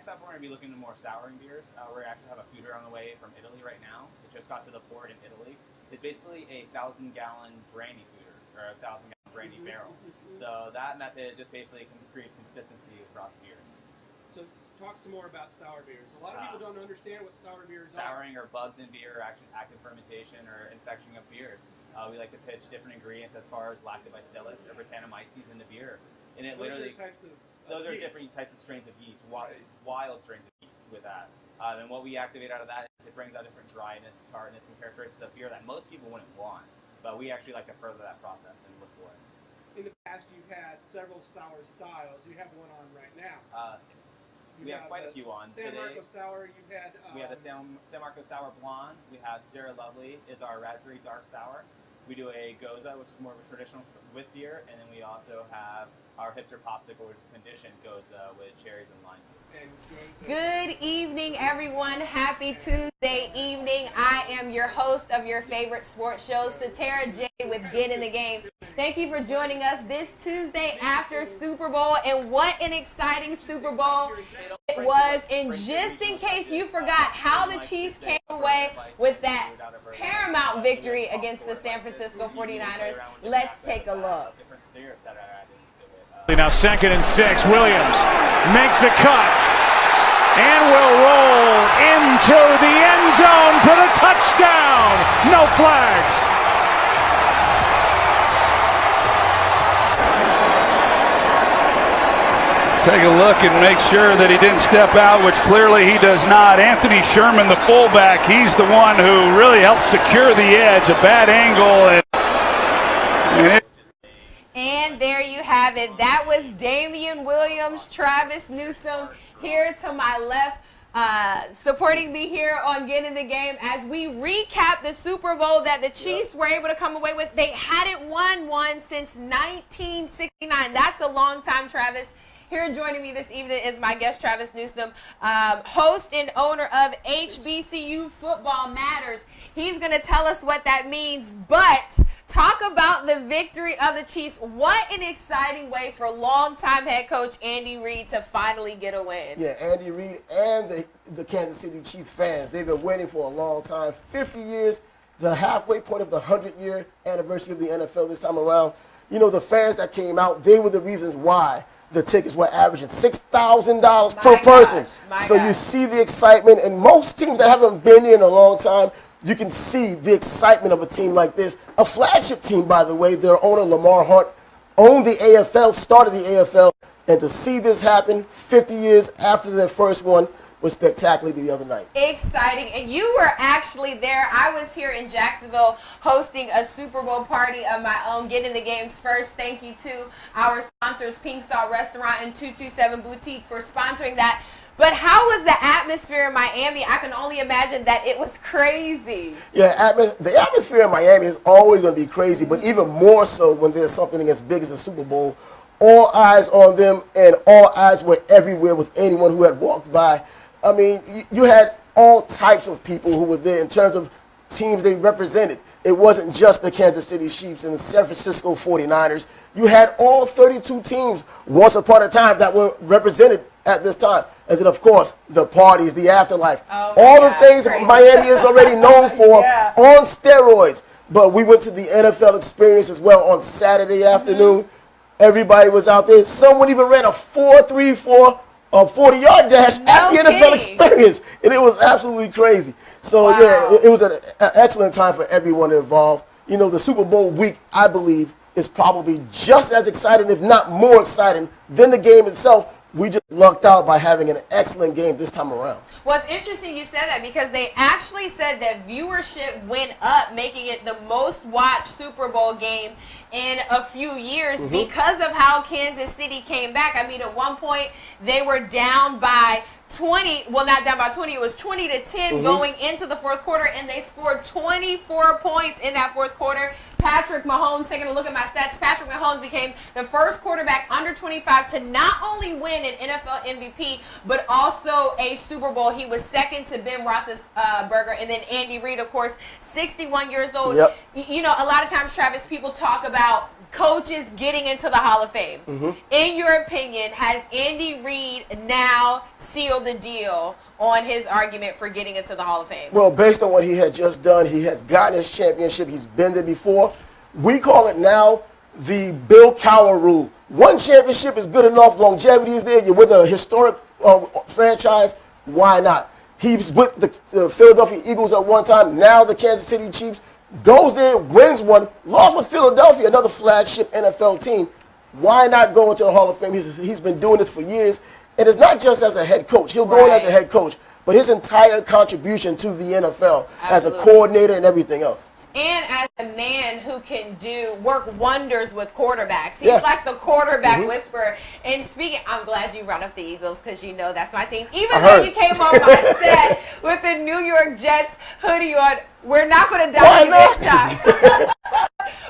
up, we're going to be looking at more souring beers. We actually have a foeder on the way from Italy right now. It just got to the port in Italy. It's basically a 1,000-gallon brandy foeder, or a 1,000-gallon brandy barrel. So that method just basically can create consistency across beers. So talk some more about sour beers. A lot of people don't understand what sour beers are. Souring or bugs in beer, active fermentation, or infection of beers. We like to pitch different ingredients as far as lactobacillus or Brettanomyces in the beer. And it literally, those are different types of strains of yeast, wild strains of yeast with that. And what we activate out of that is it brings out different dryness, tartness, and characteristics of beer that most people wouldn't want. But we actually like to further that process and look for it. In the past, you've had several sour styles. You have one on right now. We have quite a few on San today. Marcos Sour. You've had. We have the San Marcos Sour Blonde. We have Sarah Lovely is our Raspberry Dark Sour. We do a Goza, which is more of a traditional with beer, and then we also have our hipster popsicle, which is conditioned Goza with cherries and lime. Good evening, everyone. Happy Tuesday evening. I am your host of your favorite sports show, Satara J with Get in the Game. Thank you for joining us this Tuesday after Super Bowl, and what an exciting Super Bowl it was. And just in case you forgot how the Chiefs came away with that paramount victory against the San Francisco 49ers, let's take a look. Now 2nd and 6. Williams makes a cut and will roll into the end zone for the touchdown. No flags. Take a look and make sure that he didn't step out, which clearly he does not. Anthony Sherman, the fullback, he's the one who really helped secure the edge. A bad angle. And there you have it. That was Damian Williams, Travis Newsome here to my left, supporting me here on Get in the Game as we recap the Super Bowl that the Chiefs were able to come away with. They hadn't won one since 1969. That's a long time, Travis. Here joining me this evening is my guest, Travis Newsome, host and owner of HBCU Football Matters. He's going to tell us what that means, but talk about the victory of the Chiefs. What an exciting way for longtime head coach Andy Reid to finally get a win. Yeah, Andy Reid and the Kansas City Chiefs fans, they've been waiting for a long time. 50 years, the halfway point of the 100-year anniversary of the NFL this time around. You know, the fans that came out, they were the reasons why the tickets were averaging $6,000 per person. So you see the excitement, and most teams that haven't been here in a long time, you can see the excitement of a team like this. A flagship team, by the way. Their owner, Lamar Hunt, owned the AFL, started the AFL, and to see this happen 50 years after their first one was spectacular the other night. Exciting. And you were actually there. I was here in Jacksonville hosting a Super Bowl party of my own. Get in the Games first. Thank you to our sponsors, Pink Salt Restaurant and 227 Boutique, for sponsoring that. But how was the atmosphere in Miami? I can only imagine that it was crazy. Yeah, the atmosphere in Miami is always going to be crazy, but even more so when there's something as big as the Super Bowl. All eyes on them, and all eyes were everywhere with anyone who had walked by. I mean, you had all types of people who were there in terms of teams they represented. It wasn't just the Kansas City Chiefs and the San Francisco 49ers. You had all 32 teams once upon a time that were represented at this time. And then, of course, the parties, the afterlife. All the things Miami is already known for on steroids. But we went to the NFL experience as well on Saturday afternoon. Everybody was out there. Someone even ran a 4.34 a 40-yard dash at the NFL experience, and it was absolutely crazy. So, yeah, it was an excellent time for everyone involved. You know, the Super Bowl week, I believe, is probably just as exciting, if not more exciting, than the game itself. We just lucked out by having an excellent game this time around. Well, it's interesting you said that because they actually said that viewership went up, making it the most watched Super Bowl game in a few years because of how Kansas City came back. I mean, at one point, they were down by 20, well, not down by 20, it was 20-10 going into the fourth quarter, and they scored 24 points in that fourth quarter. Patrick Mahomes, taking a look at my stats, Patrick Mahomes became the first quarterback under 25 to not only win an NFL MVP, but also a Super Bowl. He was second to Ben Roethlisberger, and then Andy Reid, of course, 61 years old. You know, a lot of times, Travis, people talk about coaches getting into the Hall of Fame. In your opinion, has Andy Reid now sealed the deal on his argument for getting into the Hall of Fame? Well, based on what he had just done, he has gotten his championship. He's been there before. We call it now the Bill Cowher rule. One championship is good enough. Longevity is there. You're with a historic franchise. Why not? He was with the Philadelphia Eagles at one time. Now the Kansas City Chiefs. Goes there, wins one, lost with Philadelphia, another flagship NFL team. Why not go into the Hall of Fame? He's been doing this for years. And it's not just as a head coach. He'll go in as a head coach. But his entire contribution to the NFL as a coordinator and everything else. And as a man who can work wonders with quarterbacks. He's like the quarterback whisperer. And speaking, I'm glad you brought up the Eagles because you know that's my team. Even though you came on my set with the New York Jets hoodie on, we're not going to die this time.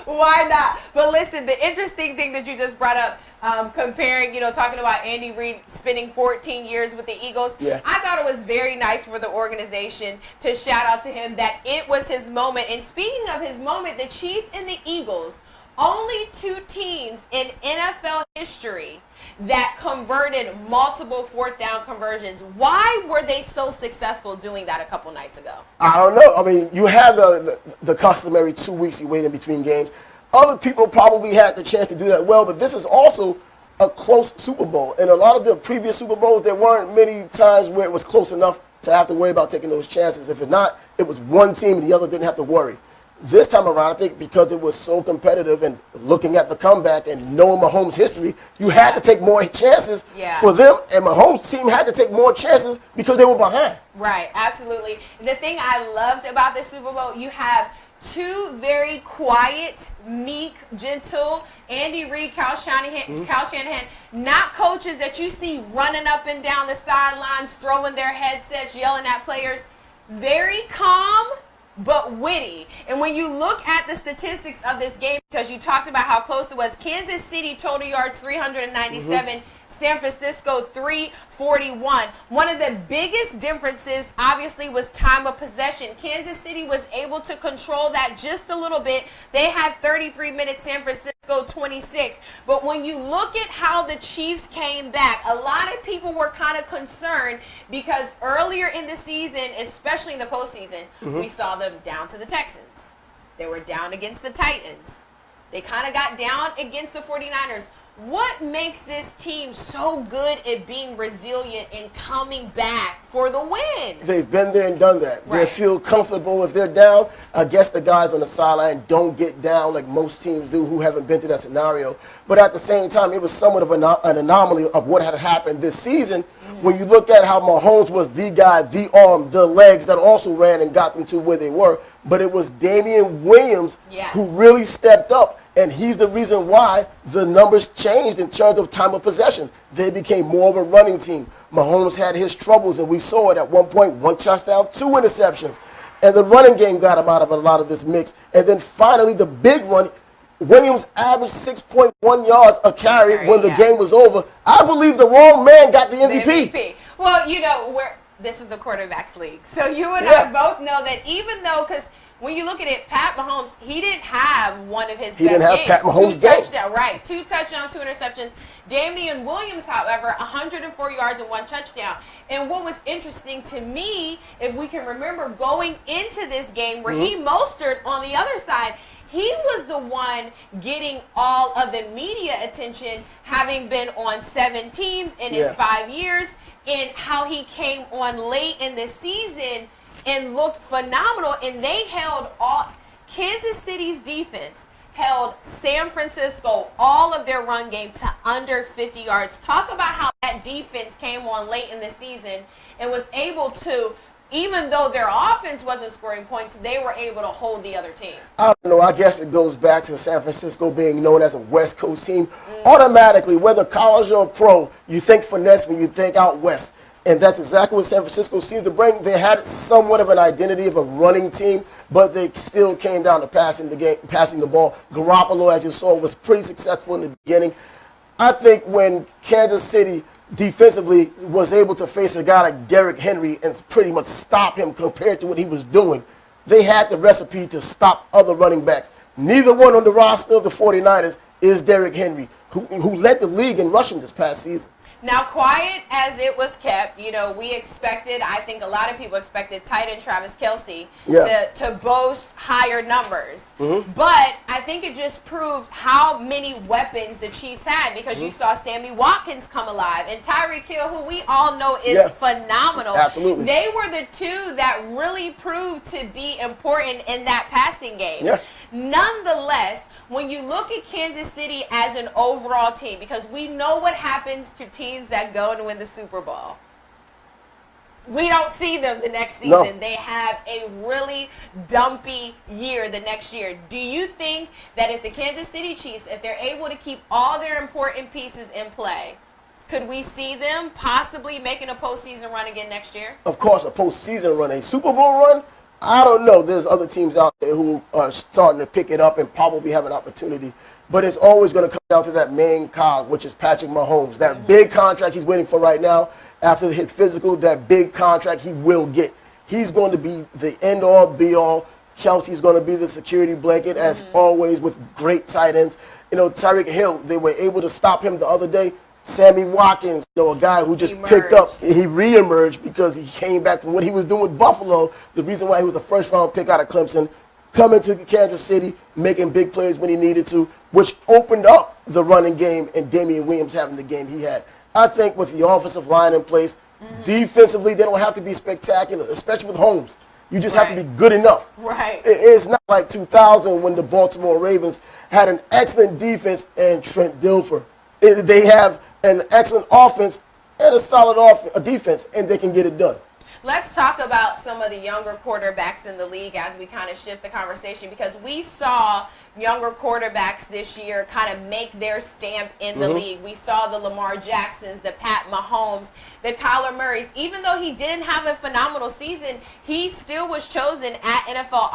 Why not? But listen, the interesting thing that you just brought up, comparing, talking about Andy Reid spending 14 years with the Eagles, I thought it was very nice for the organization to shout out to him that it was his moment. And speaking of his moment, the Chiefs and the Eagles, only two teams in NFL history that converted multiple fourth down conversions. Why were they so successful doing that a couple nights ago? I don't know. I mean, you have the customary 2 weeks you wait in between games. Other people probably had the chance to do that well, but this is also a close Super Bowl. And a lot of the previous Super Bowls, there weren't many times where it was close enough to have to worry about taking those chances. If it's not, it was one team and the other didn't have to worry. This time around, I think because it was so competitive and looking at the comeback and knowing Mahomes' history, you had to take more chances for them, and Mahomes' team had to take more chances because they were behind. Right, absolutely. The thing I loved about the Super Bowl, you have two very quiet, meek, gentle, Andy Reid, Kyle Shanahan, not coaches that you see running up and down the sidelines, throwing their headsets, yelling at players. Very calm, but witty. And when you look at the statistics of this game, because you talked about how close it was, Kansas City total yards 397, San Francisco 341. One of the biggest differences obviously was time of possession. Kansas City was able to control that just a little bit. They had 33 minutes, San Francisco 26. But when you look at how the Chiefs came back, a lot of people were kind of concerned because earlier in the season, especially in the postseason, we saw them down to the Texans. They were down against the Titans. They kind of got down against the 49ers. What makes this team so good at being resilient and coming back for the win? They've been there and done that. They feel comfortable. If they're down, I guess the guys on the sideline don't get down like most teams do who haven't been through that scenario. But at the same time, it was somewhat of an anomaly of what had happened this season. When you look at how Mahomes was the guy, the arm, the legs that also ran and got them to where they were. But it was Damian Williams who really stepped up. And he's the reason why the numbers changed in terms of time of possession. They became more of a running team. Mahomes had his troubles, and we saw it at one point, 1 touchdown, 2 interceptions. And the running game got him out of a lot of this mix. And then finally, the big one, Williams averaged 6.1 yards a carry when the game was over. I believe the wrong man got the MVP. Well, this is the quarterbacks league. So you and I both know that even though, because when you look at it, Pat Mahomes, he didn't have one of his best games. He didn't have Pat Mahomes' game. 2 touchdowns, 2 interceptions. Damian Williams, however, 104 yards and 1 touchdown. And what was interesting to me, if we can remember going into this game where he Mostert on the other side, he was the one getting all of the media attention, having been on 7 teams in his 5 years, and how he came on late in the season and looked phenomenal. And they held Kansas City's defense held San Francisco, all of their run game, to under 50 yards. Talk about how that defense came on late in the season and was able to, even though their offense wasn't scoring points, they were able to hold the other team. I don't know. I guess it goes back to San Francisco being known as a West Coast team. Automatically, whether college or pro, you think finesse when you think out west. And that's exactly what San Francisco seems to bring. They had somewhat of an identity of a running team, but they still came down to passing the ball. Garoppolo, as you saw, was pretty successful in the beginning. I think when Kansas City defensively was able to face a guy like Derrick Henry and pretty much stop him compared to what he was doing, they had the recipe to stop other running backs. Neither one on the roster of the 49ers is Derrick Henry, who led the league in rushing this past season. Now, quiet as it was kept, we expected, I think a lot of people expected tight end Travis Kelce to boast higher numbers. Mm-hmm. But I think it just proved how many weapons the Chiefs had, because you saw Sammy Watkins come alive and Tyreek Hill, who we all know is phenomenal. Absolutely. They were the two that really proved to be important in that passing game. Yeah. Nonetheless, when you look at Kansas City as an overall team, because we know what happens to teams that go and win the Super Bowl. We don't see them the next season. No. They have a really dumpy year the next year. Do you think that if the Kansas City Chiefs, if they're able to keep all their important pieces in play, could we see them possibly making a postseason run again next year? Of course, a postseason run. A Super Bowl run? I don't know. There's other teams out there who are starting to pick it up and probably have an opportunity. But it's always going to come down to that main cog, which is Patrick Mahomes. That big contract he's waiting for right now, after his physical, that big contract he will get. He's going to be the end-all, be-all. Kelsey's going to be the security blanket, as always, with great tight ends. Tyreek Hill, they were able to stop him the other day. Sammy Watkins, a guy who just picked up, he reemerged because he came back from what he was doing with Buffalo, the reason why he was a first-round pick out of Clemson, coming to Kansas City, making big plays when he needed to, which opened up the running game and Damian Williams having the game he had. I think with the offensive line in place, defensively, they don't have to be spectacular, especially with Holmes. You just have to be good enough. Right. It's not like 2000 when the Baltimore Ravens had an excellent defense and Trent Dilfer. They have an excellent offense and a solid defense, and they can get it done. Let's talk about some of the younger quarterbacks in the league as we kind of shift the conversation, because we saw younger quarterbacks this year kind of make their stamp in the league. We saw the Lamar Jacksons, the Pat Mahomes, the Kyler Murrays. Even though he didn't have a phenomenal season, he still was chosen at NFL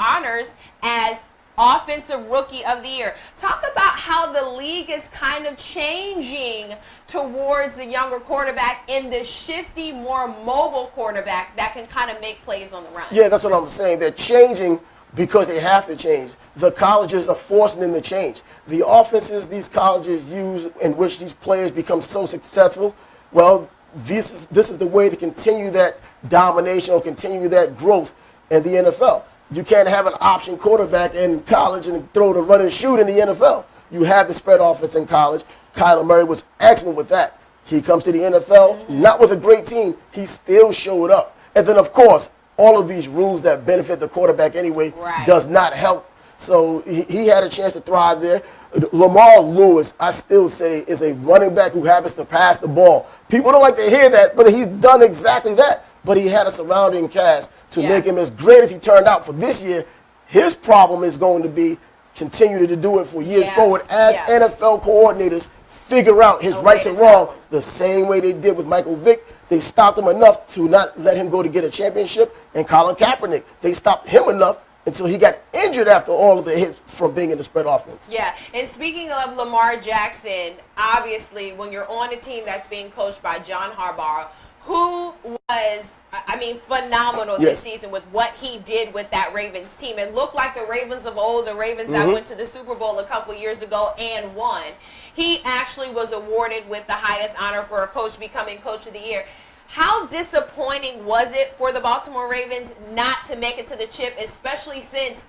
honors as Offensive Rookie of the Year. Talk about how the league is kind of changing towards the younger quarterback and the shifty, more mobile quarterback that can kind of make plays on the run. Yeah, that's what I'm saying. They're changing because they have to change. The colleges are forcing them to change. The offenses these colleges use in which these players become so successful, well, this is the way to continue that domination or continue that growth in the NFL. You can't have an option quarterback in college and throw the run and shoot in the NFL. You have the spread offense in college. Kyler Murray was excellent with that. He comes to the NFL, not with a great team. He still showed up. And then, of course, all of these rules that benefit the quarterback anyway does not help. So he had a chance to thrive there. Lamar Lewis, I still say, is a running back who happens to pass the ball. People don't like to hear that, but he's done exactly that. But he had a surrounding cast to make him as great as he turned out for this year. His problem is going to be continue to do it for years forward as NFL coordinators figure out his rights and wrong the same way they did with Michael Vick. They stopped him enough to not let him go to get a championship. And Colin Kaepernick, they stopped him enough until he got injured after all of the hits from being in the spread offense. Yeah, and speaking of Lamar Jackson, obviously when you're on a team that's being coached by John Harbaugh, who was, phenomenal this season with what he did with that Ravens team. It looked like the Ravens of old, the Ravens that went to the Super Bowl a couple years ago and won. He actually was awarded with the highest honor for a coach, becoming Coach of the Year. How disappointing was it for the Baltimore Ravens not to make it to the chip, especially since,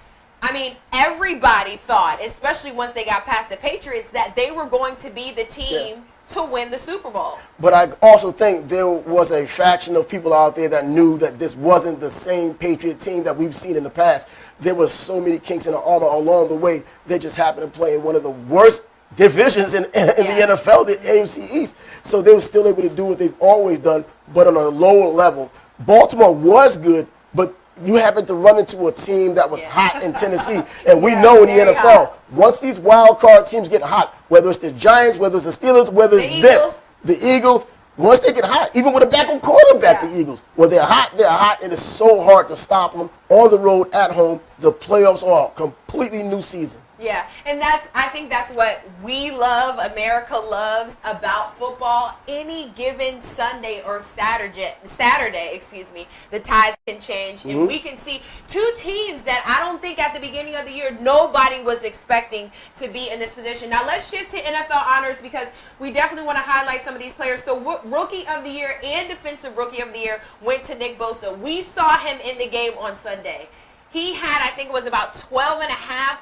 everybody thought, especially once they got past the Patriots, that they were going to be the team to win the Super Bowl. But I also think there was a faction of people out there that knew that this wasn't the same Patriot team that we've seen in the past. There were so many kinks in the armor along the way. They just happened to play in one of the worst divisions in the NFL, the AFC East. So they were still able to do what they've always done, but on a lower level. Baltimore was good, but you happened to run into a team that was hot in Tennessee. And we know in the NFL, once these wild card teams get hot, whether it's the Giants, whether it's the Steelers, whether it's the Eagles, once they get hot, even with a backup quarterback, the Eagles, when they're hot, and it's so hard to stop them on the road, at home. The playoffs are a completely new season. Yeah, and I think that's what we love, America loves about football. Any given Sunday or Saturday, the tides can change, and we can see two teams that I don't think at the beginning of the year nobody was expecting to be in this position. Now let's shift to NFL honors because we definitely want to highlight some of these players. So Rookie of the Year and Defensive Rookie of the Year went to Nick Bosa. We saw him in the game on Sunday. He had, I think it was about 12 and a half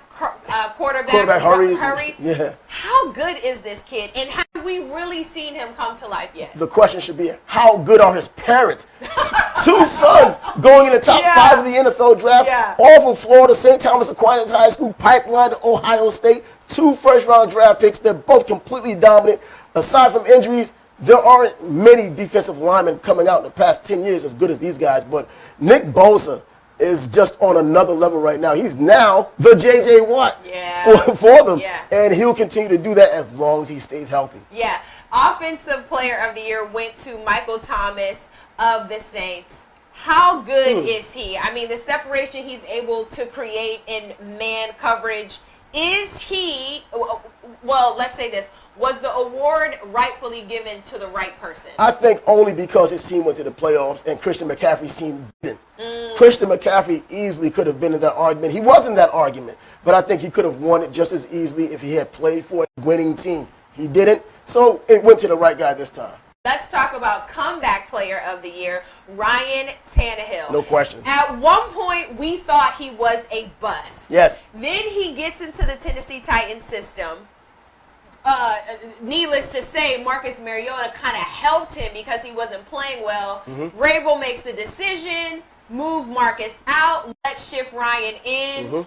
quarterback hurries. Yeah. How good is this kid? And have we really seen him come to life yet? The question should be, how good are his parents? Two sons going in the top 5 of the NFL draft, all from Florida, St. Thomas Aquinas High School, pipeline to Ohio State, 2 first-round draft picks. They're both completely dominant. Aside from injuries, there aren't many defensive linemen coming out in the past 10 years as good as these guys, but Nick Bosa is just on another level right now. He's now the J.J. Watt for them, and he'll continue to do that as long as he stays healthy. Yeah. Offensive Player of the Year went to Michael Thomas of the Saints. How good is he? I mean, the separation he's able to create in man coverage. Is he, well, let's say this, was the award rightfully given to the right person? I think only because his team went to the playoffs and Christian McCaffrey's team didn't. Christian McCaffrey easily could have been in that argument. He was in that argument, but I think he could have won it just as easily if he had played for a winning team. He didn't, so it went to the right guy this time. Let's talk about Comeback Player of the Year, Ryan Tannehill. No question. At one point, we thought he was a bust. Yes. Then he gets into the Tennessee Titans system. Needless to say, Marcus Mariota kind of helped him because he wasn't playing well. Vrabel makes the decision, move Marcus out, let's shift Ryan in.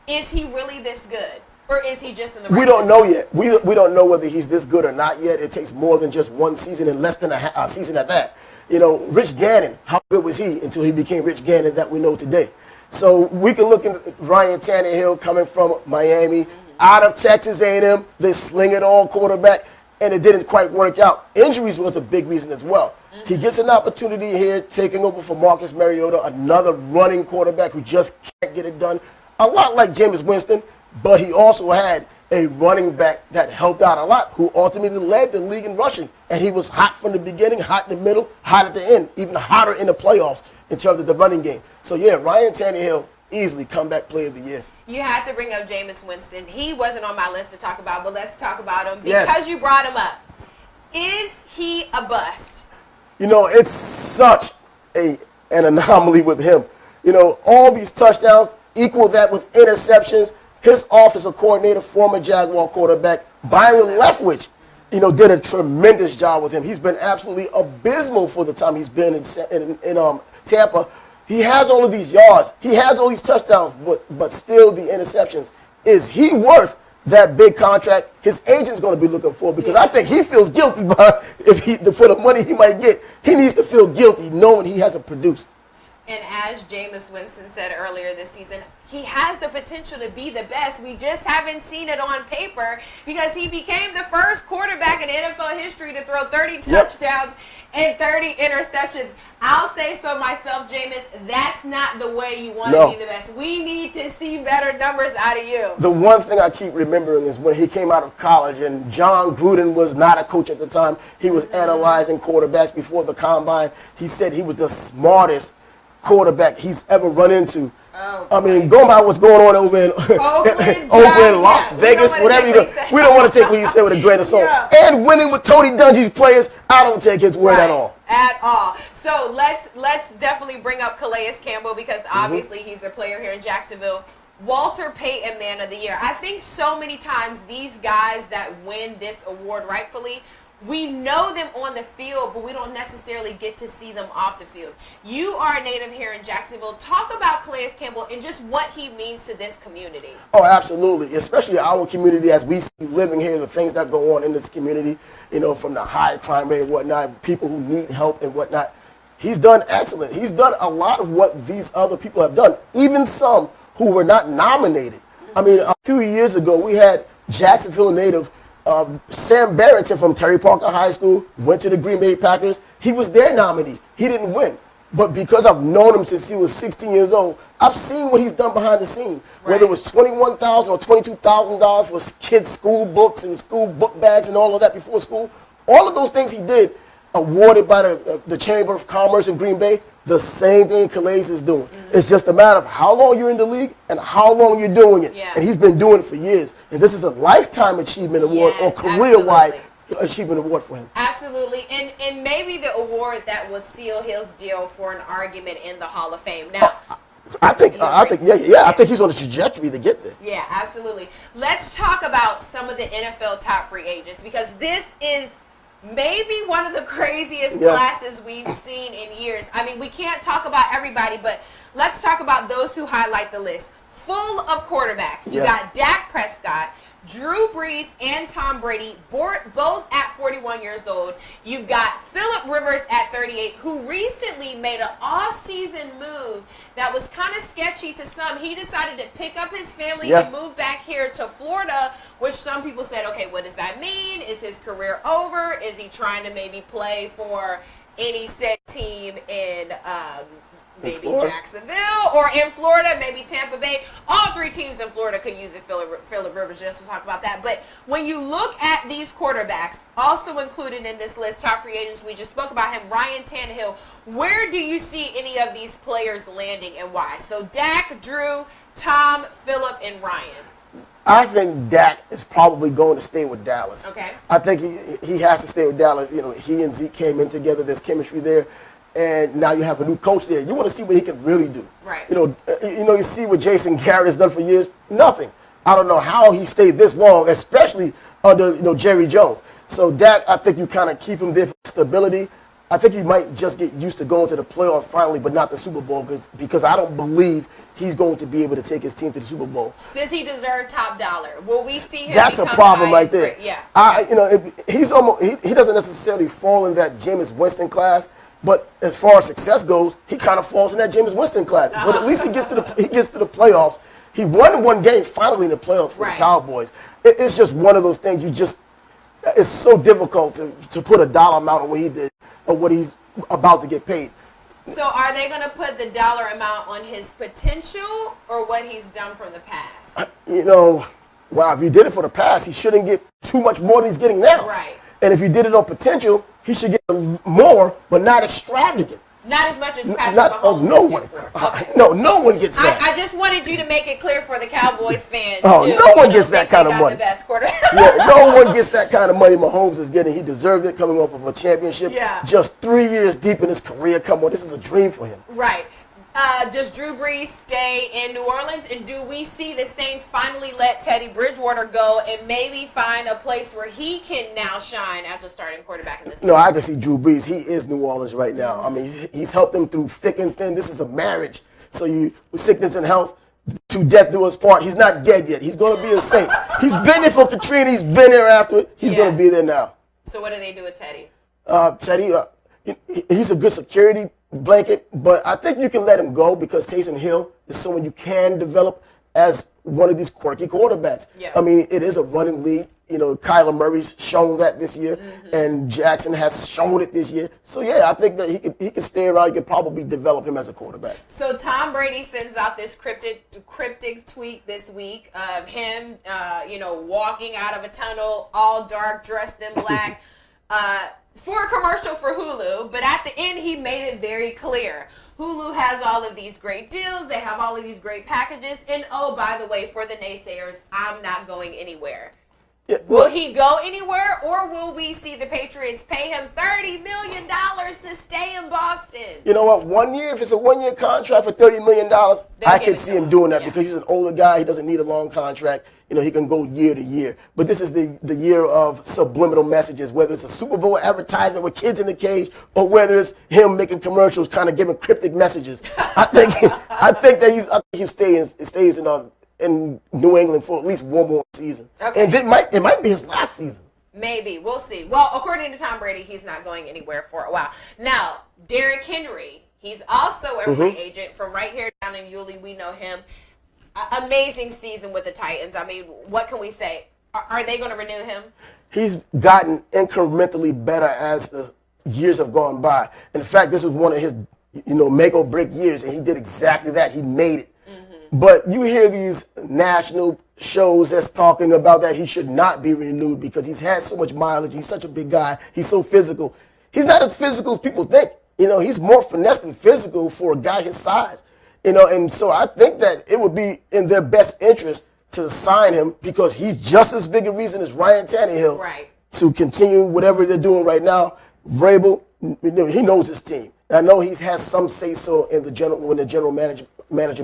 Is he really this good? Or is he just in the right We don't know yet. We don't know whether he's this good or not yet. It takes more than just one season and less than a season at that. You know, Rich Gannon, how good was he until he became Rich Gannon that we know today? So we can look at Ryan Tannehill coming from Miami, out of Texas A&M, they sling it all quarterback, and it didn't quite work out. Injuries was a big reason as well. He gets an opportunity here, taking over for Marcus Mariota, another running quarterback who just can't get it done. A lot like Jameis Winston, but he also had a running back that helped out a lot, who ultimately led the league in rushing. And he was hot from the beginning, hot in the middle, hot at the end, even hotter in the playoffs in terms of the running game. So, yeah, Ryan Tannehill, easily Comeback Player of the Year. You had to bring up Jameis Winston. He wasn't on my list to talk about, but let's talk about him because you brought him up. Is he a bust? You know, it's such an anomaly with him. You know, all these touchdowns equal that with interceptions. His offensive coordinator, former Jaguar quarterback, Byron Leftwich, you know, did a tremendous job with him. He's been absolutely abysmal for the time he's been in Tampa. He has all of these yards. He has all these touchdowns, but still the interceptions. Is he worth that big contract his agent's going to be looking for? Because I think he feels guilty for the money he might get. He needs to feel guilty knowing he hasn't produced. And as Jameis Winston said earlier this season, he has the potential to be the best. We just haven't seen it on paper because he became the first quarterback in NFL history to throw 30 touchdowns and 30 interceptions. I'll say so myself, Jameis, that's not the way you want to be the best. We need to see better numbers out of you. The one thing I keep remembering is when he came out of college and John Gruden was not a coach at the time. He was analyzing quarterbacks before the combine. He said he was the smartest quarterback he's ever run into. I mean, going by what's going on over in Las Vegas, whatever you go. We don't want to take what you said with a grain of salt. And winning with Tony Dungy's players, I don't take his word at all. At all. So let's definitely bring up Calais Campbell because obviously he's a player here in Jacksonville. Walter Payton, Man of the Year. I think so many times these guys that win this award rightfully, we know them on the field, but we don't necessarily get to see them off the field. You are a native here in Jacksonville. Talk about Calais Campbell and just what he means to this community. Oh, absolutely. Especially our community as we see living here, the things that go on in this community, you know, from the high crime rate and whatnot, people who need help and whatnot. He's done excellent. He's done a lot of what these other people have done, even some who were not nominated. I mean, a few years ago, we had Jacksonville native Sam Barrington from Terry Parker High School, went to the Green Bay Packers. He was their nominee. He didn't win. But because I've known him since he was 16 years old, I've seen what he's done behind the scene. Right. Whether it was $21,000 or $22,000 for kids' school books and school book bags and all of that before school, all of those things he did, awarded by the Chamber of Commerce in Green Bay, the same thing Calais is doing. Mm-hmm. It's just a matter of how long you're in the league and how long you're doing it. Yeah. And he's been doing it for years. And this is a lifetime achievement award or career-wide achievement award for him. Absolutely. And maybe the award that will seal his deal for an argument in the Hall of Fame. Now, I think he's on a trajectory to get there. Yeah, absolutely. Let's talk about some of the NFL top free agents, because this is maybe one of the craziest classes we've seen in years. I mean, we can't talk about everybody, but let's talk about those who highlight the list. Full of quarterbacks. You got Dak Prescott, Drew Brees, and Tom Brady, both at 41 years old. You've got Phillip Rivers at 38, who recently made an off-season move that was kind of sketchy to some. He decided to pick up his family and move back here to Florida, which some people said, okay, what does that mean? Is his career over? Is he trying to maybe play for any set team in maybe Jacksonville or in Florida, maybe Tampa Bay? All three teams in Florida could use it, Phillip Rivers, just to talk about that. But when you look at these quarterbacks, also included in this list, top free agents, we just spoke about him, Ryan Tannehill, where do you see any of these players landing and why? So Dak, Drew, Tom, Phillip, and Ryan. I think Dak is probably going to stay with Dallas. Okay. I think he has to stay with Dallas. You know, he and Zeke came in together. There's chemistry there. And now you have a new coach there. You want to see what he can really do. Right. You see what Jason Garrett has done for years. Nothing. I don't know how he stayed this long, especially under Jerry Jones. So Dak, I think you kind of keep him there for stability. I think he might just get used to going to the playoffs finally, but not the Super Bowl, because I don't believe he's going to be able to take his team to the Super Bowl. Does he deserve top dollar? Will we see him? That's a problem right there. Yeah. He's almost he doesn't necessarily fall in that Jameis Winston class. But as far as success goes, he kind of falls in that Jameis Winston class. But at least he gets to the playoffs. He won one game finally in the playoffs for the Cowboys. It's just one of those things. It's so difficult to put a dollar amount on what he did or what he's about to get paid. So are they going to put the dollar amount on his potential or what he's done from the past? If he did it for the past, he shouldn't get too much more than he's getting now. Right. And if he did it on potential, he should get more, but not extravagant. Not as much as Patrick Mahomes. No one. Okay. No one gets that. I just wanted you to make it clear for the Cowboys fans. No one gets that kind of money. No one gets that kind of money Mahomes is getting. He deserved it coming off of a championship. Yeah. Just 3 years deep in his career. Come on, this is a dream for him. Right. Does Drew Brees stay in New Orleans? And do we see the Saints finally let Teddy Bridgewater go and maybe find a place where he can now shine as a starting quarterback in this league? No, I can see Drew Brees. He is New Orleans right now. I mean, he's helped them through thick and thin. This is a marriage. So with sickness and health, to death do us part. He's not dead yet. He's going to be a Saint. He's been there for Katrina. He's been there after it. He's going to be there now. So what do they do with Teddy? Teddy, he's a good security blanket, but I think you can let him go because Taysom Hill is someone you can develop as one of these quirky quarterbacks. Yeah. I mean, it is a running league. Kyler Murray's shown that this year, and Jackson has shown it this year. So, yeah, I think that he can stay around. You could probably develop him as a quarterback. So, Tom Brady sends out this cryptic tweet this week of him, walking out of a tunnel, all dark, dressed in black, for a commercial for Hulu, but at the end he made it very clear. Hulu has all of these great deals, they have all of these great packages, and oh, by the way, for the naysayers, I'm not going anywhere. Yeah, will he go anywhere, or will we see the Patriots pay him $30 million to stay in Boston? You know what, if it's a one-year contract for $30 million, I could see him doing that because he's an older guy, he doesn't need a long contract. He can go year to year. But this is the year of subliminal messages, whether it's a Super Bowl advertisement with kids in the cage or whether it's him making commercials kind of giving cryptic messages. I think that he stays in New England for at least one more season. Okay. And it might be his last season. Maybe. We'll see. Well, according to Tom Brady, he's not going anywhere for a while. Now, Derrick Henry, he's also a free agent from right here down in Yulee. We know him. Amazing season with the Titans. I mean, what can we say? Are they going to renew him? He's gotten incrementally better as the years have gone by. In fact, this was one of his make or break years, and he did exactly that. He made it. But you hear these national shows that's talking about that he should not be renewed because he's had so much mileage. He's such a big guy. He's so physical. He's not as physical as people think. He's more finesse than physical for a guy his size. And so I think that it would be in their best interest to sign him because he's just as big a reason as Ryan Tannehill to continue whatever they're doing right now. Vrabel, he knows his team. I know he has some say-so in when the general manager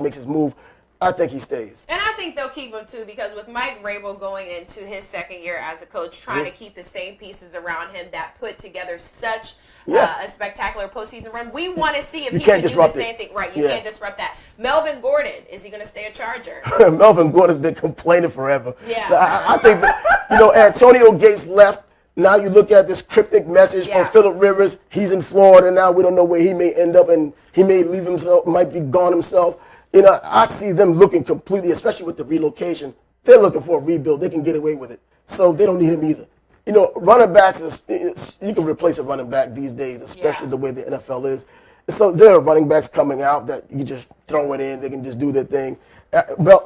makes his move. I think he stays. And I think they'll keep him too because with Mike Vrabel going into his second year as a coach, trying to keep the same pieces around him that put together such a spectacular postseason run, we want to see if he can do the same thing. Right, you can't disrupt that. Melvin Gordon, is he going to stay a Charger? Melvin Gordon's been complaining forever. Yeah. So I think that, Antonio Gates left. Now you look at this cryptic message from Phillip Rivers. He's in Florida now. We don't know where he may end up, and he may leave himself, might be gone himself. I see them looking completely, especially with the relocation. They're looking for a rebuild. They can get away with it. So they don't need him either. Running backs, you can replace a running back these days, especially the way the NFL is. So there are running backs coming out that you just throw it in. They can just do their thing.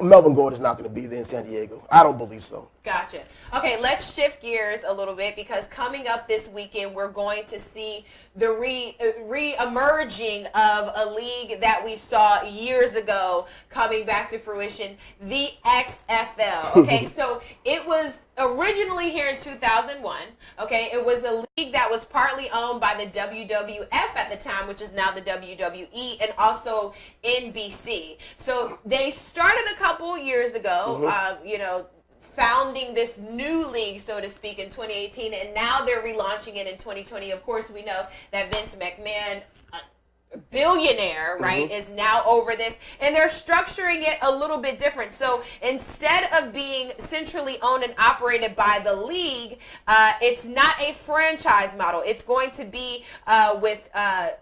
Melvin Gordon's not going to be there in San Diego. I don't believe so. Gotcha. Okay, let's shift gears a little bit because coming up this weekend, we're going to see the re-emerging of a league that we saw years ago coming back to fruition, the XFL. Okay, so it was originally here in 2001. Okay, it was a league that was partly owned by the WWF at the time, which is now the WWE, and also NBC. So they started a couple years ago, founding this new league, so to speak, in 2018, and now they're relaunching it in 2020. Of course, we know that Vince McMahon, billionaire, right, is now over this, and they're structuring it a little bit different. So instead of being centrally owned and operated by the league, it's not a franchise model. It's going to be with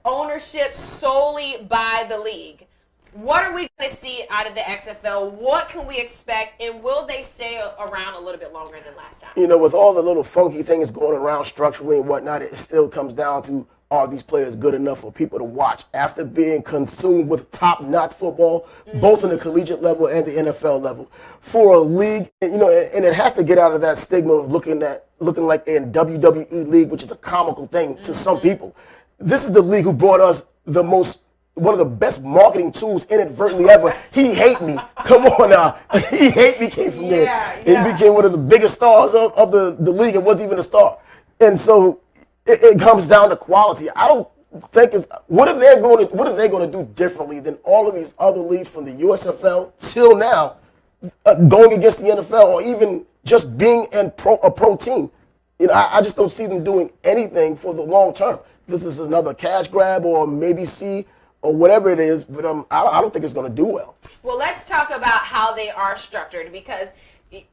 ownership solely by the league. What are we going to see out of the XFL? What can we expect? And will they stay around a little bit longer than last time? With all the little funky things going around structurally and whatnot, it still comes down to, are these players good enough for people to watch after being consumed with top-notch football, both in the collegiate level and the NFL level? For a league, and it has to get out of that stigma of looking like a WWE league, which is a comical thing to some people. This is the league who brought us one of the best marketing tools inadvertently ever. He Hate Me. Come on now. He Hate Me came from there. He became one of the biggest stars of the league and wasn't even a star. And so it comes down to quality. I don't think what are they going to do differently than all of these other leagues from the USFL till now, going against the NFL or even just being a pro team? I just don't see them doing anything for the long term. This is another cash grab or maybe or whatever it is, but I don't think it's going to do well. Well, let's talk about how they are structured because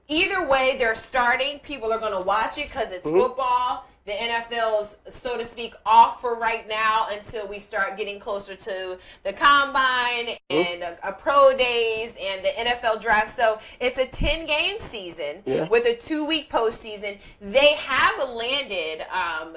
either way they're starting, people are going to watch it because it's football. The NFL's, so to speak, off for right now until we start getting closer to the combine and a pro days and the NFL draft. So it's a 10-game season with a 2-week postseason. They have landed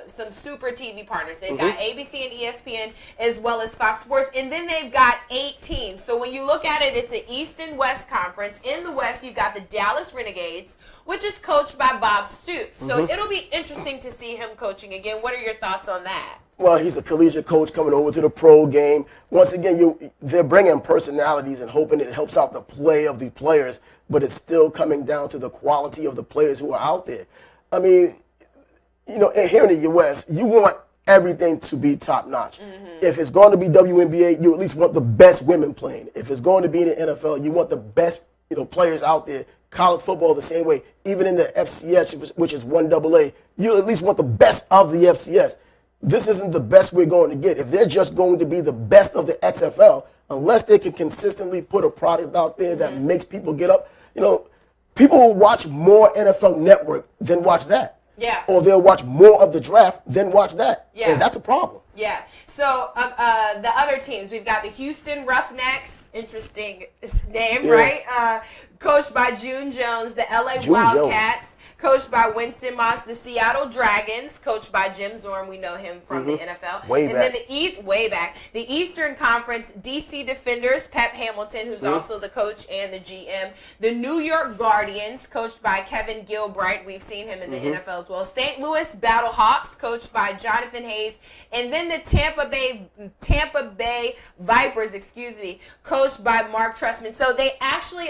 some super TV partners. They've got ABC and ESPN as well as Fox Sports. And then they've got 8 teams. So when you look at it, it's an East and West conference. In the West, you've got the Dallas Renegades, which is coached by Bob Stoops. So it'll be interesting to see him coaching again. What are your thoughts on that? Well, he's a collegiate coach coming over to the pro game. Once again, they're bringing personalities and hoping it helps out the play of the players, but it's still coming down to the quality of the players who are out there. I mean, here in the U.S., you want everything to be top-notch. If it's going to be WNBA, you at least want the best women playing. If it's going to be in the NFL, you want the best players out there. College football the same way. Even in the FCS, which is 1AA, you at least want the best of the FCS. This isn't the best we're going to get. If they're just going to be the best of the XFL, unless they can consistently put a product out there that makes people get up, people will watch more NFL Network than watch that. Yeah. Or they'll watch more of the draft than watch that. Yeah. And that's a problem. Yeah. So the other teams, we've got the Houston Roughnecks, interesting name, right? Coached by June Jones, the LA Wildcats, coached by Winston Moss. The Seattle Dragons, coached by Jim Zorn. We know him from the NFL. Then the Eastern Conference, DC Defenders, Pep Hamilton, who's also the coach and the GM. The New York Guardians, coached by Kevin Gilbride. We've seen him in the NFL as well. St. Louis Battlehawks, coached by Jonathan Hayes. And then the Tampa Bay Vipers, coached by Mark Trestman. So they actually,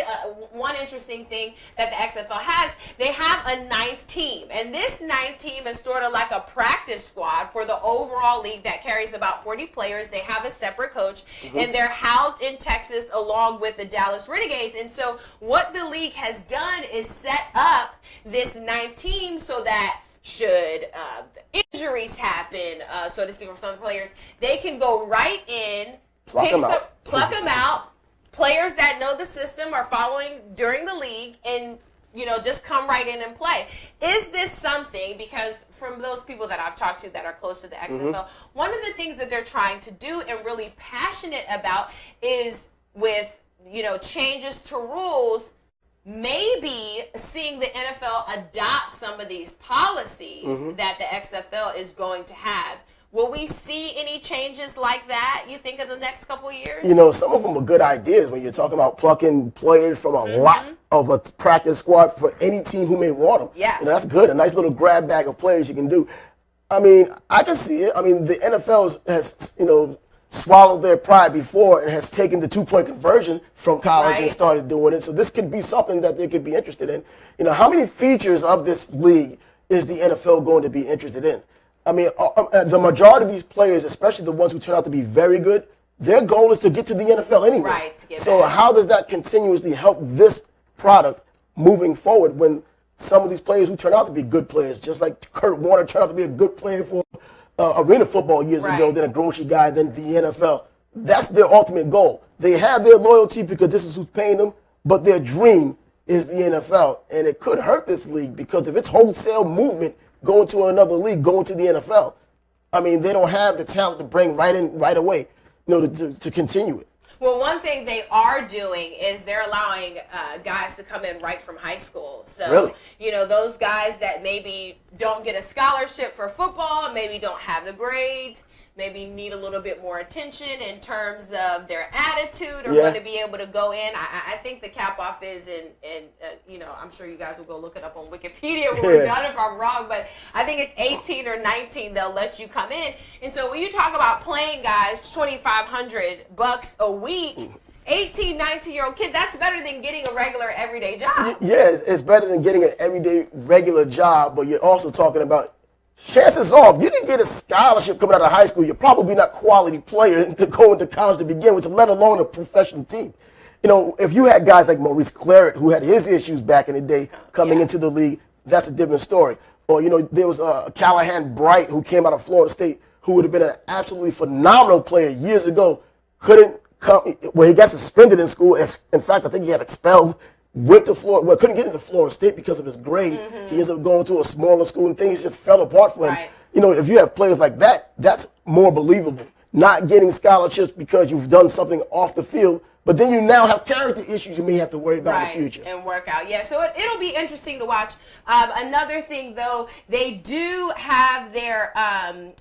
one interesting thing that the XFL has, they have a 9th team. And this 9th team is sort of like a practice squad for the overall league that carries about 40 players. They have a separate coach, and they're housed in Texas along with the Dallas Renegades. And so what the league has done is set up this 9th team so that should injuries happen, so to speak, for some of the players, they can go right in, pluck them out. Players that know the system are following during the league, and just come right in and play. Is this something, because from those people that I've talked to that are close to the XFL, one of the things that they're trying to do and really passionate about is with changes to rules, maybe seeing the NFL adopt some of these policies that the XFL is going to have. Will we see any changes like that, you think, in the next couple of years? Some of them are good ideas when you're talking about plucking players from a lot of a practice squad for any team who may want them. Yeah. That's good. A nice little grab bag of players you can do. I can see it. The NFL has, swallowed their pride before and has taken the 2-point conversion from college and started doing it. So this could be something that they could be interested in. How many features of this league is the NFL going to be interested in? The majority of these players, especially the ones who turn out to be very good, their goal is to get to the NFL anyway. Right. So how does that continuously help this product moving forward when some of these players who turn out to be good players, just like Kurt Warner turned out to be a good player for arena football years ago, then a grocery guy, then the NFL. That's their ultimate goal. They have their loyalty because this is who's paying them, but their dream is the NFL. And it could hurt this league because if it's wholesale movement going to another league, going to the NFL, they don't have the talent to bring right in right away, to continue it. Well, one thing they are doing is they're allowing guys to come in right from high school. So, really? Those guys that maybe don't get a scholarship for football, maybe don't have the grades, maybe need a little bit more attention in terms of their attitude, are going to be able to go in. I think the cap off is I'm sure you guys will go look it up on Wikipedia when we're done if I'm wrong, but I think it's 18 or 19 they'll let you come in. And so when you talk about playing guys $2,500 a week, 18, 19-year-old kid, that's better than getting a regular everyday job. Yeah, it's better than getting an everyday regular job, but you're also talking about chances off, you didn't get a scholarship coming out of high school, you're probably not a quality player to go into college to begin with, let alone a professional team. If you had guys like Maurice Claret, who had his issues back in the day coming into the league, that's a different story. Or, there was Callahan Bright, who came out of Florida State, who would have been an absolutely phenomenal player years ago, couldn't come, he got suspended in school. In fact, I think he got expelled. Went to Florida, couldn't get into Florida State because of his grades. He ended up going to a smaller school and things just fell apart for him. If you have players like that, that's more believable. Not getting scholarships because you've done something off the field, but then you now have character issues you may have to worry about in the future. And work out. Yeah, so it'll be interesting to watch. Another thing, though, they do have their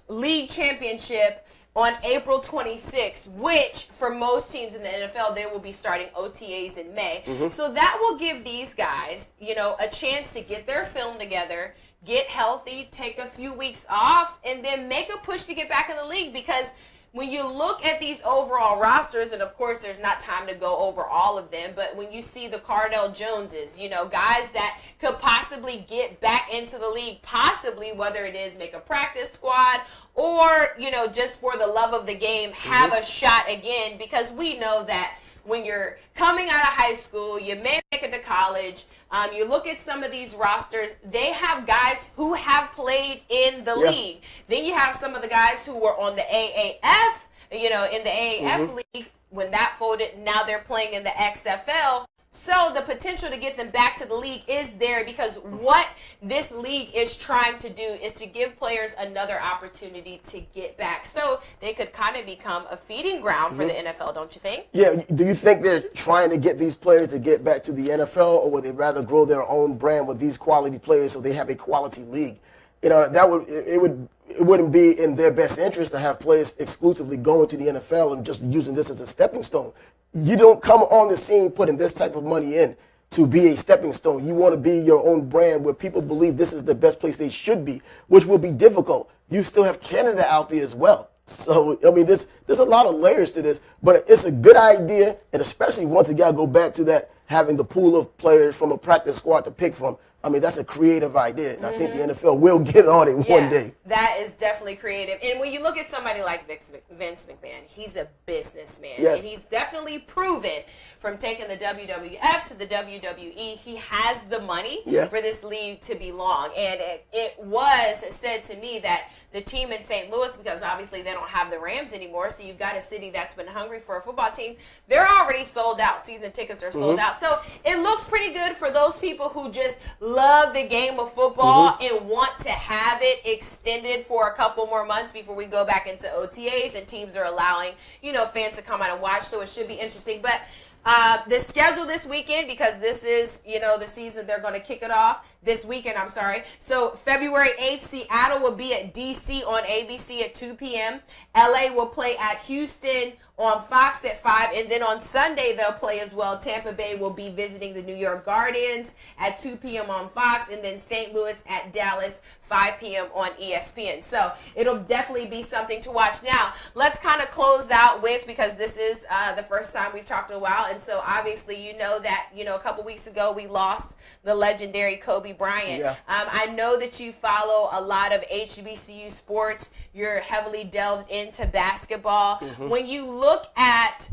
league championship on April 26th, which for most teams in the NFL, they will be starting OTAs in May. So that will give these guys, a chance to get their film together, get healthy, take a few weeks off, and then make a push to get back in the league. Because when you look at these overall rosters, and of course there's not time to go over all of them, but when you see the Cardell Joneses, guys that could possibly get back into the league, possibly whether it is make a practice squad or, just for the love of the game, have a shot again, because we know that when you're coming out of high school, you may make it to college. You look at some of these rosters, they have guys who have played in the league. Then you have some of the guys who were on the AAF, in the AAF league. When that folded, now they're playing in the XFL. So the potential to get them back to the league is there, because what this league is trying to do is to give players another opportunity to get back. So they could kind of become a feeding ground for the NFL, don't you think? Yeah. Do you think they're trying to get these players to get back to the NFL, or would they rather grow their own brand with these quality players so they have a quality league? You know, it wouldn't be in their best interest to have players exclusively going to the NFL and just using this as a stepping stone. You don't come on the scene putting this type of money in to be a stepping stone. You want to be your own brand where people believe this is the best place they should be, which will be difficult. You still have Canada out there as well. So, I mean, there's a lot of layers to this, but it's a good idea, and especially once again, go back to that, having the pool of players from a practice squad to pick from. I mean, that's a creative idea, and I think the NFL will get on it one day. That is definitely creative. And when you look at somebody like Vince McMahon, he's a businessman. Yes. And he's definitely proven from taking the WWF to the WWE, he has the money for this league to belong. And it was said to me that the team in St. Louis, because obviously they don't have the Rams anymore, so you've got a city that's been hungry for a football team, they're already sold out. Season tickets are sold out. So it looks pretty good for those people who just love the game of football and want to have it extended for a couple more months before we go back into OTAs and teams are allowing, fans to come out and watch. So it should be interesting. But the schedule this weekend, because this is, the season, they're going to kick it off this weekend, I'm sorry. So February 8th, Seattle will be at DC on ABC at 2 p.m. LA will play at Houston on Fox at 5. And then on Sunday, they'll play as well. Tampa Bay will be visiting the New York Guardians at 2 p.m. on Fox. And then St. Louis at Dallas, 5 p.m. on ESPN. So it'll definitely be something to watch. Now, let's kind of close out with, because this is the first time we've talked in a while. And so obviously, that, a couple weeks ago, we lost the legendary Kobe Bryant. Yeah. I know that you follow a lot of HBCU sports. You're heavily delved into basketball. When you look at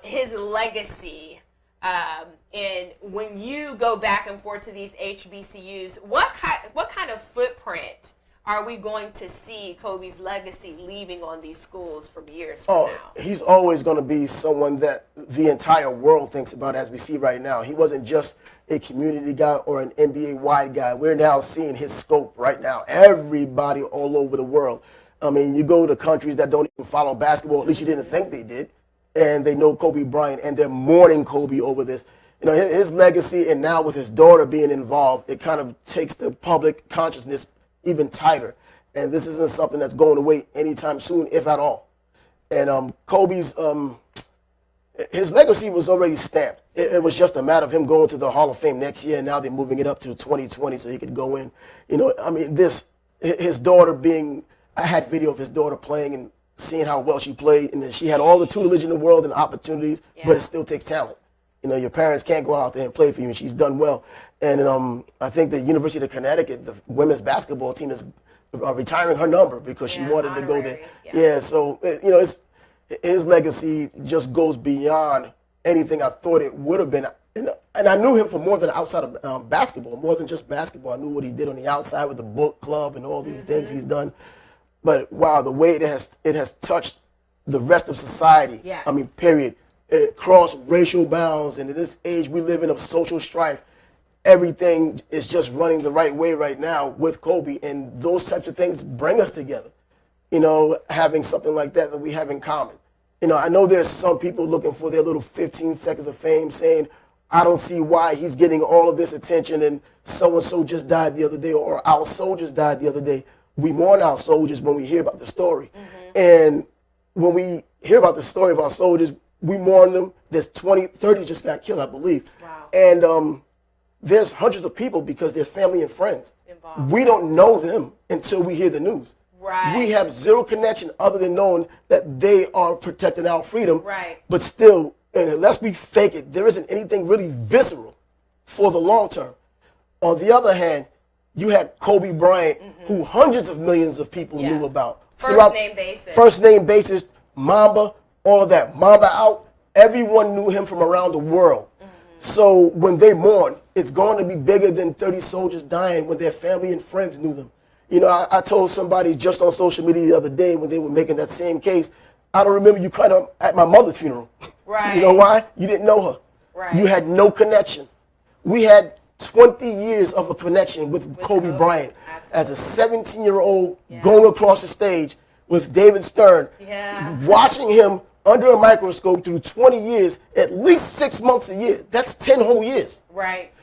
his legacy, and when you go back and forth to these HBCUs, what kind of footprint are we going to see Kobe's legacy leaving on these schools from years from now? He's always going to be someone that the entire world thinks about, as we see right now. He wasn't just a community guy or an NBA-wide guy. We're now seeing his scope right now. Everybody all over the world. I mean, you go to countries that don't even follow basketball, at least you didn't think they did, and they know Kobe Bryant, and they're mourning Kobe over this. His legacy, and now with his daughter being involved, it kind of takes the public consciousness even tighter. And this isn't something that's going away anytime soon, if at all. And Kobe's, his legacy was already stamped. It was just a matter of him going to the Hall of Fame next year, and now they're moving it up to 2020 so he could go in. His daughter being, I had video of his daughter playing and seeing how well she played, and then she had all the tutelage in the world and opportunities, but it still takes talent. Your parents can't go out there and play for you, and she's done well. And I think the University of Connecticut, the women's basketball team, is retiring her number because she wanted to go there. So his legacy just goes beyond anything I thought it would have been. And I knew him for more than outside of basketball, more than just basketball. I knew what he did on the outside with the book club and all these things he's done. But wow, the way it has touched the rest of society. Yeah. I mean, period. It crossed racial bounds, and in this age we live in of social strife, everything is just running the right way right now with Kobe, and those types of things bring us together. Having something like that we have in common. I know there's some people looking for their little 15 seconds of fame, saying, I don't see why he's getting all of this attention, and so-and-so just died the other day, or our soldiers died the other day. We mourn our soldiers when we hear about the story. And when we hear about the story of our soldiers, we mourn them. There's 30 just got killed, I believe. Wow. And there's hundreds of people because there's family and friends. Involved. We don't know them until we hear the news. Right. We have zero connection other than knowing that they are protecting our freedom. Right. But still, and unless we fake it, there isn't anything really visceral for the long term. On the other hand, you had Kobe Bryant, who hundreds of millions of people knew about. First name basis. First name basis, Mamba, all of that. Mamba out, everyone knew him from around the world. So when they mourn, it's going to be bigger than 30 soldiers dying when their family and friends knew them. I told somebody just on social media the other day when they were making that same case, I don't remember you crying at my mother's funeral. Right. You know why? You didn't know her. Right. You had no connection. We had 20 years of a connection with Kobe Bryant. Absolutely. As a 17-year-old going across the stage with David Stern, watching him under a microscope through 20 years, at least 6 months a year. That's 10 whole years. Right.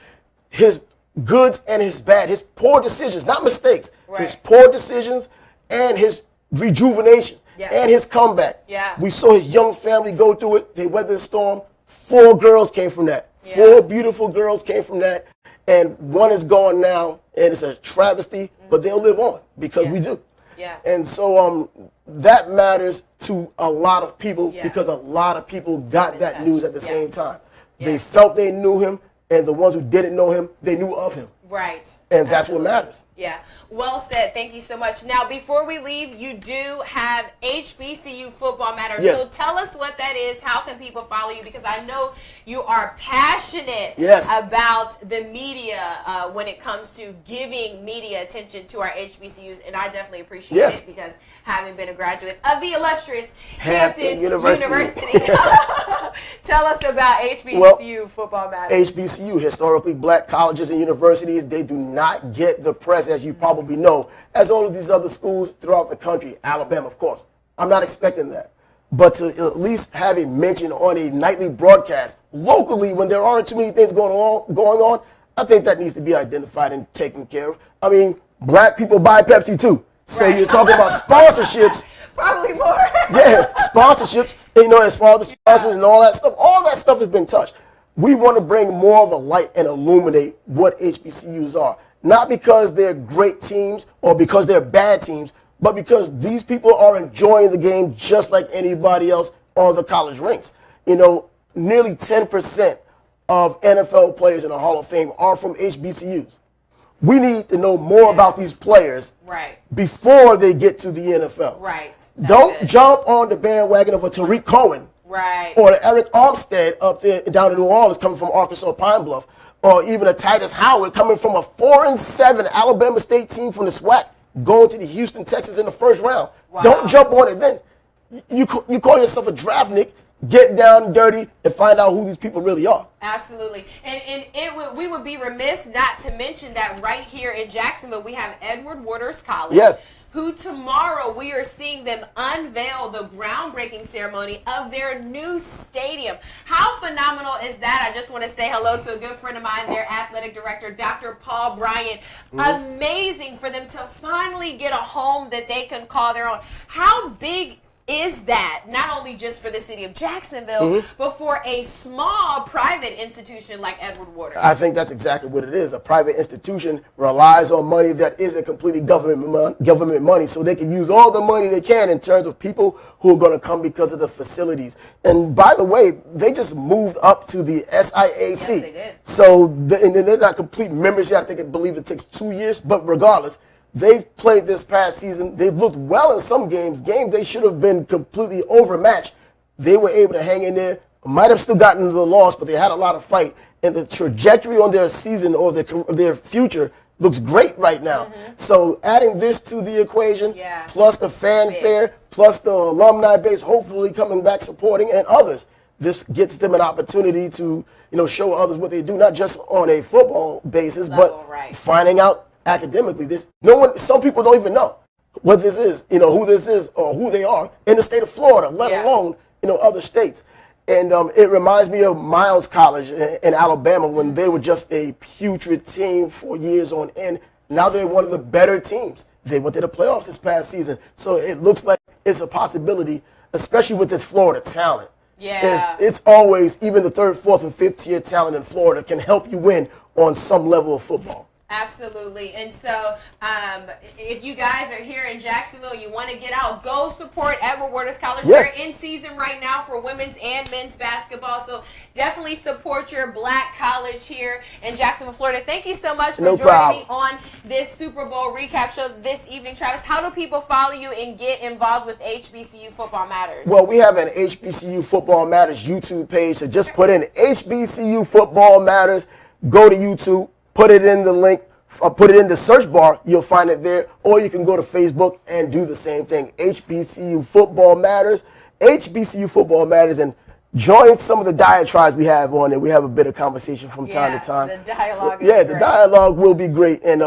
His goods and his bad, his poor decisions, not mistakes, Right. his poor decisions and his rejuvenation and his comeback. Yeah. We saw his young family go through it. They weathered the storm. 4 girls came from that. Yeah. 4 beautiful girls came from that. And one is gone now, and it's a travesty, but they'll live on because we do. Yeah. And so that matters to a lot of people because a lot of people got that news at the same time. They felt they knew him, and the ones who didn't know him, they knew of him. Right. And that's what matters. Yeah. Well said. Thank you so much. Now, before we leave, you do have HBCU Football Matters. Yes. So tell us what that is. How can people follow you? Because I know you are passionate about the media when it comes to giving media attention to our HBCUs. And I definitely appreciate it because having been a graduate of the illustrious Hampton University. Tell us about HBCU Football Matters. HBCU, historically black colleges and universities, they do not get the press, as you probably know, as all of these other schools throughout the country. Alabama, of course. I'm not expecting that. But to at least have it mentioned on a nightly broadcast locally when there aren't too many things going on, I think that needs to be identified and taken care of. I mean, black people buy Pepsi too. So you're talking about sponsorships. Probably more. Sponsorships, as far as the sponsors and all that stuff has been touched. We want to bring more of a light and illuminate what HBCUs are. Not because they're great teams or because they're bad teams, but because these people are enjoying the game just like anybody else on the college ranks. Nearly 10% of NFL players in the Hall of Fame are from HBCUs. We need to know more about these players before they get to the NFL. Right. Don't jump on the bandwagon of a Tariq Cohen or the Eric Armstead up there down in New Orleans coming from Arkansas Pine Bluff, or even a Titus Howard coming from a 4-7 Alabama State team from the SWAC going to the Houston Texans in the first round. Wow. Don't jump on it then. You call yourself a draftnik, get down and dirty, and find out who these people really are. Absolutely. And we would be remiss not to mention that right here in Jacksonville, we have Edward Waters College. Who tomorrow we are seeing them unveil the groundbreaking ceremony of their new stadium. How phenomenal is that? I just want to say hello to a good friend of mine, their athletic director, Dr. Paul Bryant. Amazing for them to finally get a home that they can call their own. How big is that, not only just for the city of Jacksonville, but for a small private institution like Edward Waters? I think that's exactly what it is. A private institution relies on money that isn't completely government money, so they can use all the money they can in terms of people who are going to come because of the facilities. And by the way, they just moved up to the SIAC. Yes, they did. So and they're not complete members yet. I believe it takes 2 years, but regardless, they've played this past season. They've looked well in some games. Games they should have been completely overmatched. They were able to hang in there. Might have still gotten the loss, but they had a lot of fight. And the trajectory on their season or their future looks great right now. So adding this to the equation, plus the fanfare, plus the alumni base hopefully coming back supporting, and others, this gets them an opportunity to show others what they do, not just on a football basis, but finding out academically. Some people don't even know what this is, who this is or who they are in the state of Florida, let alone, other states. And it reminds me of Miles College in Alabama when they were just a putrid team for years on end. Now they're one of the better teams. They went to the playoffs this past season. So it looks like it's a possibility, especially with this Florida talent. It's always, even the 3rd, 4th, and 5th tier talent in Florida can help you win on some level of football. Absolutely. And so if you guys are here in Jacksonville, you want to get out, go support Edward Waters College. They're in season right now for women's and men's basketball. So definitely support your black college here in Jacksonville, Florida. Thank you so much for joining me on this Super Bowl recap show this evening. Travis, how do people follow you and get involved with HBCU Football Matters? Well, we have an HBCU Football Matters YouTube page. So just put in HBCU Football Matters. Go to YouTube. Put it in the link, put it in the search bar, you'll find it there. Or you can go to Facebook and do the same thing. HBCU Football Matters, HBCU Football Matters, and join some of the diatribes we have on it. We have a bit of conversation from time to time. The dialogue So, the dialogue will be great. And,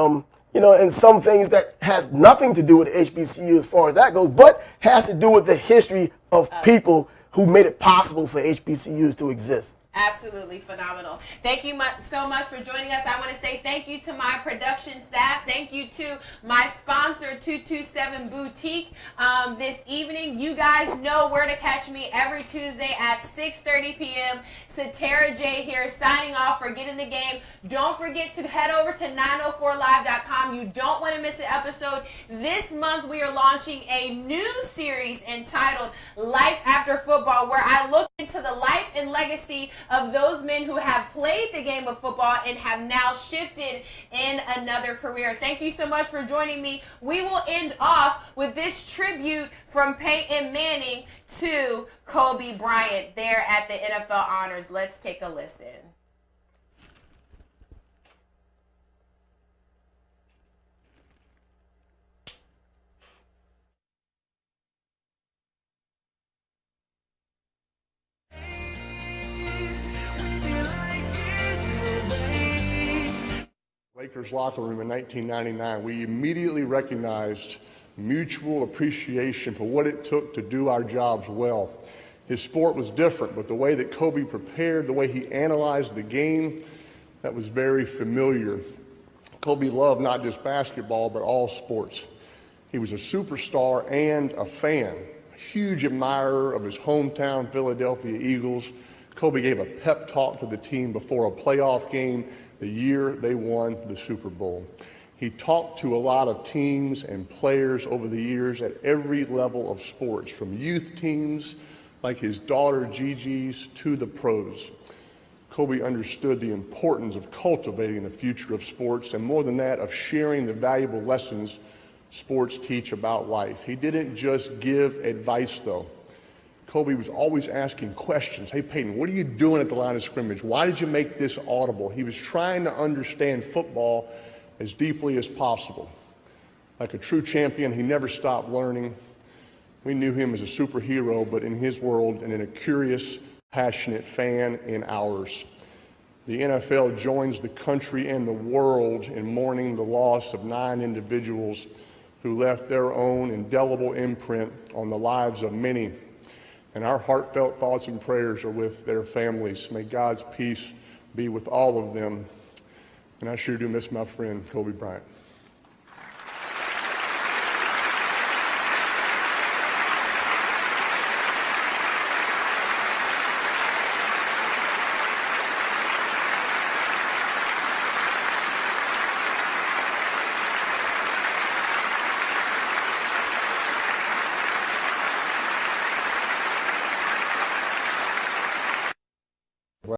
and some things that has nothing to do with HBCU as far as that goes, but has to do with the history of people who made it possible for HBCUs to exist. Absolutely phenomenal. Thank you so much for joining us. I want to say thank you to my production staff. Thank you to my sponsor, 227 Boutique. This evening, you guys know where to catch me every Tuesday at 6:30 p.m. Satara J here, signing off for Get in the Game. Don't forget to head over to 904live.com. You don't want to miss an episode. This month, we are launching a new series entitled Life After Football, where I look into the life and legacy of those men who have played the game of football and have now shifted in another career. Thank you so much for joining me. We will end off with this tribute from Peyton Manning to Kobe Bryant there at the NFL Honors. Let's take a listen. Lakers locker room in 1999, we immediately recognized mutual appreciation for what it took to do our jobs well. His sport was different, but the way that Kobe prepared, the way he analyzed the game, that was very familiar. Kobe loved not just basketball, but all sports. He was a superstar and a fan, a huge admirer of his hometown Philadelphia Eagles. Kobe gave a pep talk to the team before a playoff game the year they won the Super Bowl. He talked to a lot of teams and players over the years at every level of sports, from youth teams like his daughter Gigi's to the pros. Kobe understood the importance of cultivating the future of sports, and more than that, of sharing the valuable lessons sports teach about life. He didn't just give advice, though. Kobe was always asking questions. Hey, Peyton, what are you doing at the line of scrimmage? Why did you make this audible? He was trying to understand football as deeply as possible. Like a true champion, he never stopped learning. We knew him as a superhero, but in his world, and in a curious, passionate fan in ours. The NFL joins the country and the world in mourning the loss of 9 individuals who left their own indelible imprint on the lives of many. And our heartfelt thoughts and prayers are with their families. May God's peace be with all of them. And I sure do miss my friend, Kobe Bryant.